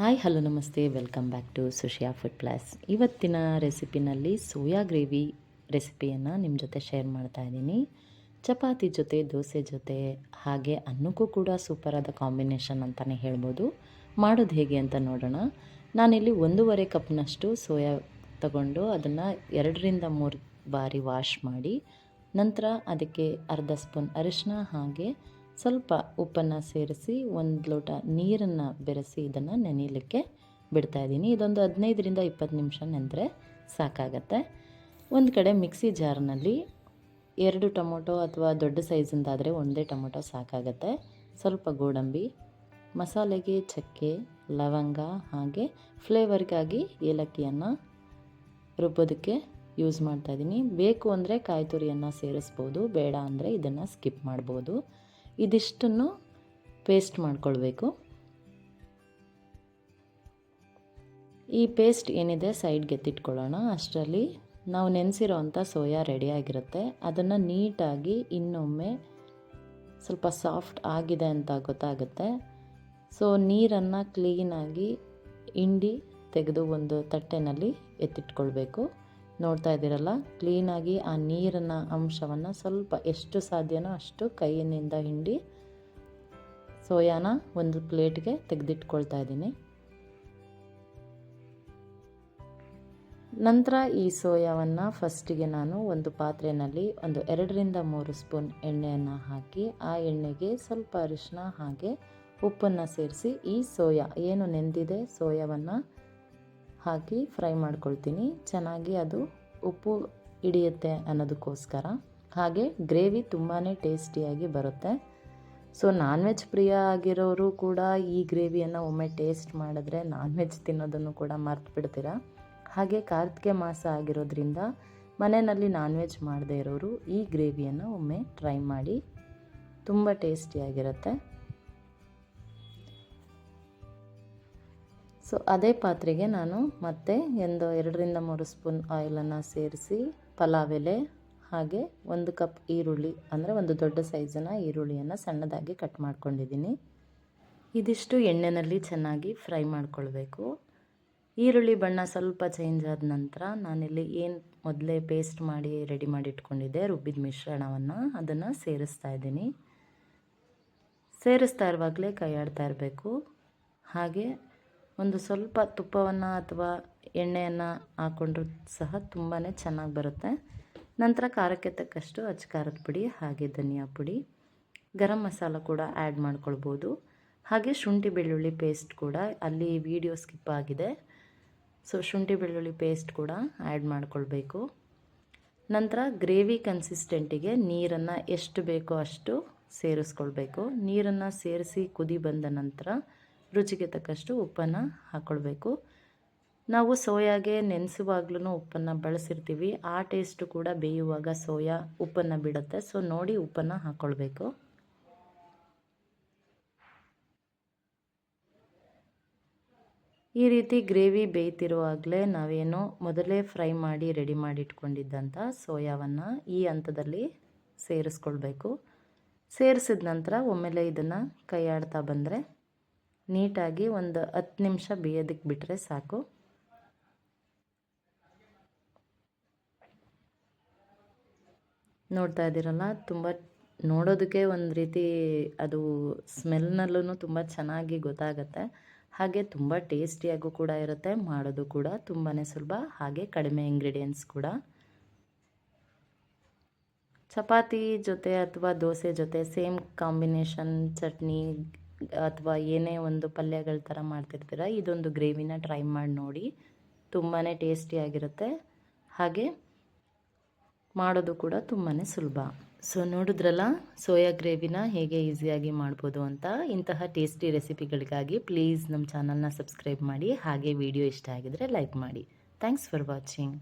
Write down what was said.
Hi hello namaste, welcome back to Sushiya food plus. ಇವತ್ತಿನ ರೆಸಿಪಿನಲ್ಲಿ soya gravy ರೆಸಿಪಿಯನ್ನು ನಿಮ್ಮ ಜೊತೆ ಶೇರ್ ಮಾಡ್ತಾ ಇದ್ದೀನಿ. ಚಪಾತಿ ಜೊತೆ, ದೋಸೆ ಜೊತೆ, ಹಾಗೆ ಅನ್ನಕ್ಕೂ ಕೂಡ ಸೂಪರಾದ ಕಾಂಬಿನೇಷನ್ ಅಂತಲೇ ಹೇಳ್ಬೋದು. ಮಾಡೋದು ಹೇಗೆ ಅಂತ ನೋಡೋಣ. ನಾನಿಲ್ಲಿ 1.5 ಕಪ್ನಷ್ಟು ಸೋಯಾ ತಗೊಂಡು ಅದನ್ನು 2-3 ಬಾರಿ ವಾಶ್ ಮಾಡಿ, ನಂತರ ಅದಕ್ಕೆ ಅರ್ಧ ಸ್ಪೂನ್ ಅರಿಶಿನ ಹಾಗೆ ಸ್ವಲ್ಪ ಉಪ್ಪನ್ನು ಸೇರಿಸಿ 1 ಲೋಟ ನೀರನ್ನು ಬೆರೆಸಿ ಇದನ್ನು ನೆನೆಯಲಿಕ್ಕೆ ಬಿಡ್ತಾಯಿದ್ದೀನಿ. ಇದೊಂದು 15-20 ನಿಮಿಷ ನೆಂದರೆ ಸಾಕಾಗತ್ತೆ. ಒಂದು ಕಡೆ ಮಿಕ್ಸಿ ಜಾರ್ನಲ್ಲಿ 2 ಟೊಮೊಟೊ ಅಥವಾ ದೊಡ್ಡ ಸೈಜಿಂದಾದರೆ ಒಂದೇ ಟೊಮೊಟೊ ಸಾಕಾಗತ್ತೆ. ಸ್ವಲ್ಪ ಗೋಡಂಬಿ, ಮಸಾಲೆಗೆ ಚಕ್ಕೆ, ಲವಂಗ ಹಾಗೆ ಫ್ಲೇವರ್ಗಾಗಿ ಏಲಕ್ಕಿಯನ್ನು ರುಬ್ಬೋದಕ್ಕೆ ಯೂಸ್ ಮಾಡ್ತಾಯಿದ್ದೀನಿ. ಬೇಕು ಅಂದರೆ ಕಾಯಿ ತುರಿಯನ್ನು ಸೇರಿಸ್ಬೋದು, ಬೇಡ ಅಂದರೆ ಇದನ್ನು ಸ್ಕಿಪ್ ಮಾಡ್ಬೋದು. ಇದಿಷ್ಟನ್ನು ಪೇಸ್ಟ್ ಮಾಡ್ಕೊಳ್ಬೇಕು. ಈ ಪೇಸ್ಟ್ ಏನಿದೆ ಸೈಡ್ಗೆ ಎತ್ತಿಟ್ಕೊಳ್ಳೋಣ. ಅಷ್ಟರಲ್ಲಿ ನಾವು ನೆನೆಸಿರೋ ಅಂಥ ಸೋಯಾ ರೆಡಿಯಾಗಿರುತ್ತೆ. ಅದನ್ನು ನೀಟಾಗಿ ಇನ್ನೊಮ್ಮೆ ಸ್ವಲ್ಪ ಸಾಫ್ಟ್ ಆಗಿದೆ ಅಂತ ಗೊತ್ತಾಗುತ್ತೆ. ಸೊ ನೀರನ್ನು ಕ್ಲೀನಾಗಿ ಹಿಂಡಿ ತೆಗೆದು ಒಂದು ತಟ್ಟೆನಲ್ಲಿ ಎತ್ತಿಟ್ಕೊಳ್ಬೇಕು. ನೋಡ್ತಾ ಇದ್ದೀರಲ್ಲ, ಕ್ಲೀನಾಗಿ ಆ ನೀರಿನ ಅಂಶವನ್ನು ಸ್ವಲ್ಪ ಎಷ್ಟು ಸಾಧ್ಯನೋ ಅಷ್ಟು ಕೈಯಿಂದ ಹಿಂಡಿ ಸೋಯಾನ ಒಂದು ಪ್ಲೇಟ್ಗೆ ತೆಗೆದಿಟ್ಕೊಳ್ತಾ ಇದ್ದೀನಿ. ನಂತರ ಈ ಸೋಯಾವನ್ನು ಫಸ್ಟಿಗೆ ನಾನು ಒಂದು ಪಾತ್ರೆಯಲ್ಲಿ ಒಂದು 2-3 ಸ್ಪೂನ್ ಎಣ್ಣೆಯನ್ನು ಹಾಕಿ, ಆ ಎಣ್ಣೆಗೆ ಸ್ವಲ್ಪ ಅರಿಶಿನ ಹಾಗೆ ಉಪ್ಪನ್ನು ಸೇರಿಸಿ ಈ ಸೋಯಾ ಏನು ನೆಂದಿದೆ ಸೋಯಾವನ್ನು ಹಾಕಿ ಫ್ರೈ ಮಾಡ್ಕೊಳ್ತೀನಿ. ಚೆನ್ನಾಗಿ ಅದು ಉಪ್ಪು ಹಿಡಿಯುತ್ತೆ ಅನ್ನೋದಕ್ಕೋಸ್ಕರ. ಹಾಗೆ ಗ್ರೇವಿ ತುಂಬಾ ಟೇಸ್ಟಿಯಾಗಿ ಬರುತ್ತೆ. ಸೊ ನಾನ್ ವೆಜ್ ಪ್ರಿಯ ಆಗಿರೋರು ಕೂಡ ಈ ಗ್ರೇವಿಯನ್ನು ಒಮ್ಮೆ ಟೇಸ್ಟ್ ಮಾಡಿದ್ರೆ ನಾನ್ ವೆಜ್ ತಿನ್ನೋದನ್ನು ಕೂಡ ಮರ್ತು ಬಿಡ್ತೀರಾ. ಹಾಗೆ ಕಾರ್ತಿಕೆ ಮಾಸ ಆಗಿರೋದ್ರಿಂದ ಮನೆಯಲ್ಲಿ ನಾನ್ ವೆಜ್ ಮಾಡದೇ ಇರೋರು ಈ ಗ್ರೇವಿಯನ್ನು ಒಮ್ಮೆ ಟ್ರೈ ಮಾಡಿ, ತುಂಬ ಟೇಸ್ಟಿಯಾಗಿರುತ್ತೆ. ಸೊ ಅದೇ ಪಾತ್ರೆಗೆ ನಾನು ಮತ್ತೆ ಒಂದು 2-3 ಸ್ಪೂನ್ ಆಯಿಲನ್ನು ಸೇರಿಸಿ ಪಲಾವ್ ಎಲೆ ಹಾಗೆ 1 ಕಪ್ ಈರುಳ್ಳಿ, ಅಂದರೆ ಒಂದು ದೊಡ್ಡ ಸೈಜಿನ ಈರುಳ್ಳಿಯನ್ನು ಸಣ್ಣದಾಗಿ ಕಟ್ ಮಾಡ್ಕೊಂಡಿದ್ದೀನಿ. ಇದಿಷ್ಟು ಎಣ್ಣೆಯಲ್ಲಿ ಚೆನ್ನಾಗಿ ಫ್ರೈ ಮಾಡ್ಕೊಳ್ಬೇಕು. ಈರುಳ್ಳಿ ಬಣ್ಣ ಸ್ವಲ್ಪ ಚೇಂಜ್ ಆದ ನಂತರ ನಾನಿಲ್ಲಿ ಏನು ಮೊದಲೇ ಪೇಸ್ಟ್ ಮಾಡಿ ರೆಡಿ ಮಾಡಿ ಇಟ್ಕೊಂಡಿದ್ದೆ ರುಬ್ಬಿದ ಮಿಶ್ರಣವನ್ನು ಅದನ್ನು ಸೇರಿಸ್ತಾ ಇದ್ದೀನಿ. ಸೇರಿಸ್ತಾ ಇರುವಾಗಲೇ ಕೈ ಆಡ್ತಾ ಇರಬೇಕು. ಹಾಗೆ ಒಂದು ಸ್ವಲ್ಪ ತುಪ್ಪವನ್ನು ಅಥವಾ ಎಣ್ಣೆಯನ್ನು ಹಾಕ್ಕೊಂಡ್ರೂ ಸಹ ತುಂಬಾ ಚೆನ್ನಾಗಿ ಬರುತ್ತೆ. ನಂತರ ಖಾರಕ್ಕೆ ತಕ್ಕಷ್ಟು ಅಚ್ಚ ಖಾರದ ಪುಡಿ ಹಾಗೆ ಧನಿಯಾ ಪುಡಿ, ಗರಂ ಮಸಾಲ ಕೂಡ ಆ್ಯಡ್ ಮಾಡ್ಕೊಳ್ಬೋದು. ಹಾಗೆ ಶುಂಠಿ ಬೆಳ್ಳುಳ್ಳಿ ಪೇಸ್ಟ್ ಕೂಡ, ಅಲ್ಲಿ ವಿಡಿಯೋ ಸ್ಕಿಪ್ ಆಗಿದೆ. ಸೊ ಶುಂಠಿ ಬೆಳ್ಳುಳ್ಳಿ ಪೇಸ್ಟ್ ಕೂಡ ಆ್ಯಡ್ ಮಾಡ್ಕೊಳ್ಬೇಕು. ನಂತರ ಗ್ರೇವಿ ಕನ್ಸಿಸ್ಟೆಂಟಿಗೆ ನೀರನ್ನು ಎಷ್ಟು ಬೇಕೋ ಅಷ್ಟು ಸೇರಿಸ್ಕೊಳ್ಬೇಕು. ನೀರನ್ನು ಸೇರಿಸಿ ಕುದಿ ಬಂದ ನಂತರ ರುಚಿಗೆ ತಕ್ಕಷ್ಟು ಉಪ್ಪನ್ನು ಹಾಕ್ಕೊಳ್ಬೇಕು. ನಾವು ಸೋಯಾಗೆ ನೆನೆಸುವಾಗ್ಲೂ ಉಪ್ಪನ್ನು ಬಳಸಿರ್ತೀವಿ. ಆ ಟೇಸ್ಟು ಕೂಡ ಬೇಯುವಾಗ ಸೋಯಾ ಉಪ್ಪನ್ನು ಬಿಡುತ್ತೆ. ಸೊ ನೋಡಿ ಉಪ್ಪನ್ನು ಹಾಕ್ಕೊಳ್ಬೇಕು. ಈ ರೀತಿ ಗ್ರೇವಿ ಬೇಯ್ತಿರುವಾಗಲೇ ನಾವೇನೋ ಮೊದಲೇ ಫ್ರೈ ಮಾಡಿ ರೆಡಿ ಮಾಡಿ ಇಟ್ಕೊಂಡಿದ್ದಂಥ ಸೋಯಾವನ್ನು ಈ ಹಂತದಲ್ಲಿ ಸೇರಿಸ್ಕೊಳ್ಬೇಕು. ಸೇರಿಸಿದ ನಂತರ ಒಮ್ಮೆಲೆ ಇದನ್ನು ಕೈ ಆಡ್ತಾ ಬಂದರೆ ನೀಟಾಗಿ ಒಂದು 10 ನಿಮಿಷ ಬೇಯೋದಕ್ಕೆ ಬಿಟ್ಟರೆ ಸಾಕು. ನೋಡ್ತಾ ಇದ್ದೀರಲ್ಲ, ತುಂಬ ನೋಡೋದಕ್ಕೆ ಒಂದು ರೀತಿ ಅದು ಸ್ಮೆಲ್ನಲ್ಲೂ ತುಂಬ ಚೆನ್ನಾಗಿ ಗೊತ್ತಾಗುತ್ತೆ. ಹಾಗೆ ತುಂಬ ಟೇಸ್ಟಿಯಾಗೂ ಕೂಡ ಇರುತ್ತೆ. ಮಾಡೋದು ಕೂಡ ತುಂಬಾ ಸುಲಭ, ಹಾಗೆ ಕಡಿಮೆ ಇಂಗ್ರೀಡಿಯೆಂಟ್ಸ್ ಕೂಡ. ಚಪಾತಿ ಜೊತೆ ಅಥವಾ ದೋಸೆ ಜೊತೆ ಸೇಮ್ ಕಾಂಬಿನೇಷನ್ ಚಟ್ನಿ ಅಥವಾ ಏನೇ ಒಂದು ಪಲ್ಯಗಳ ಥರ ಮಾಡ್ತಿರ್ತೀರ, ಇದೊಂದು ಗ್ರೇವಿನ ಟ್ರೈ ಮಾಡಿ ನೋಡಿ. ತುಂಬಾ ಟೇಸ್ಟಿಯಾಗಿರುತ್ತೆ. ಹಾಗೆ ಮಾಡೋದು ಕೂಡ ತುಂಬಾ ಸುಲಭ. ಸೊ ನೋಡಿದ್ರಲ್ಲ ಸೋಯಾ ಗ್ರೇವಿನ ಹೇಗೆ ಈಸಿಯಾಗಿ ಮಾಡ್ಬೋದು ಅಂತ. ಇಂತಹ ಟೇಸ್ಟಿ ರೆಸಿಪಿಗಳಿಗಾಗಿ ಪ್ಲೀಸ್ ನಮ್ಮ ಚಾನಲ್ನ ಸಬ್ಸ್ಕ್ರೈಬ್ ಮಾಡಿ. ಹಾಗೆ ವಿಡಿಯೋ ಇಷ್ಟ ಆಗಿದರೆ ಲೈಕ್ ಮಾಡಿ. Thanks for watching.